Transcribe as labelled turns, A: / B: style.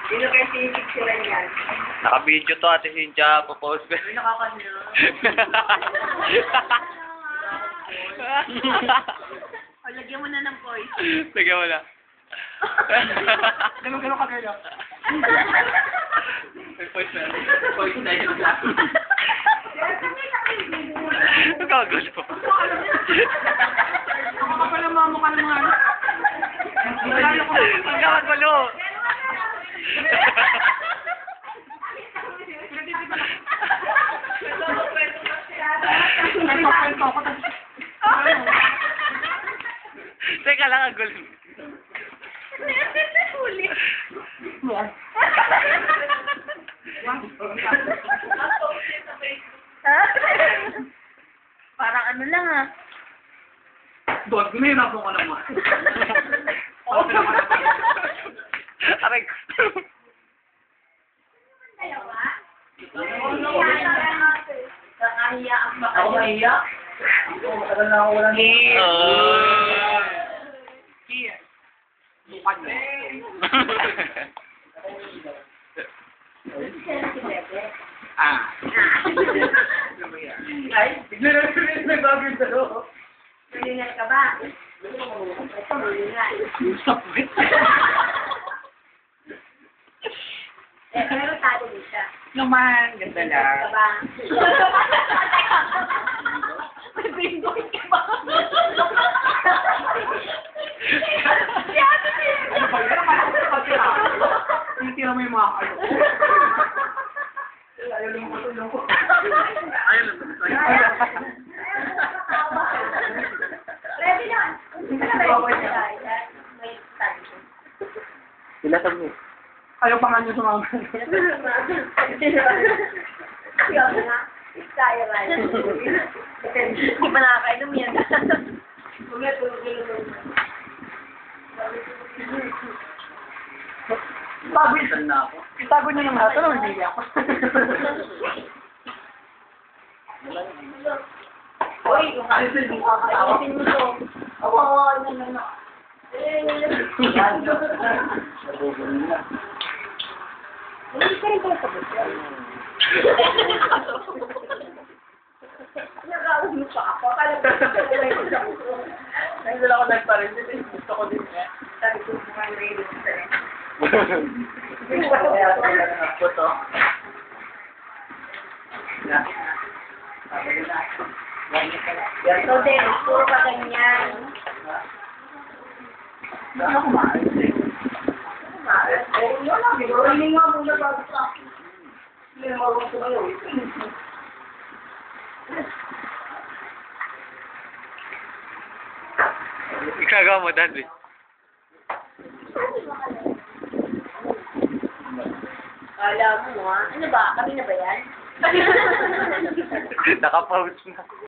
A: Sino kayo sinipicturean yan?
B: Naka-video to, Ate Cynthia. Popost ko.
A: Ay, nakakasya. O, lagyan mo na ng voice.
B: Lagyan mo na.
C: Ganun-ganun ka kayo.
B: Voice na. Voice na yun lang. Nagkagulo.
C: Ako ka pala mga mukha ng mga ano.
B: Ang kakagulo.
C: Nagpakwento ako.
B: Teka lang, ang gulo.
C: Yan.
A: Parang ano lang ah.
C: Doon, ginahirap mo ka naman.
B: Aray ko.
A: Nakahiya ang baka.
C: Ako mahiya? Matagal na ako walang hiya. Hiya. Bukan mo. Ah. Ay, bigla na rin nag-agad sa loob.
A: Malingat ka ba? Ito, malingat.
C: Stop it.
A: Pero talo din siya.
C: Naman, ganda
A: Ka
C: lang.
A: ba? May bingo ka ba? Si Ate Tina.
C: Ano ba yan? Titira mo yung mga kayo. Ayaw lang matulong ko. Ayaw lang matulong ko.
A: Ready na. May tango.
B: Sila sa mo.
C: Ayaw pa nga nyo sumama.
A: Ikaw na. Kaya ba? Hindi pa nakakainom yan.
C: Itago na ako. Itago nyo naman ito, hindi ako.
A: Uy, alisin mo to. Oo, ano. Hindi ka rin pala sabot yan. Nag-aawag mo pa ako. Akala ko
C: Hindi ako nagparin. Gusto ko din eh.
A: sabi ko mga radio sa rin.
C: Kaya ako nagputo.
A: So then, puro ka ganyan.
C: Ano kumain?
A: Hindi nga muna bago sa akin. Hindi na marunong sumayaw.
B: Ikagawa mo, Daddy.
A: Kala mo ah. Ano ba? Kami na ba yan?
B: Naka-pause na.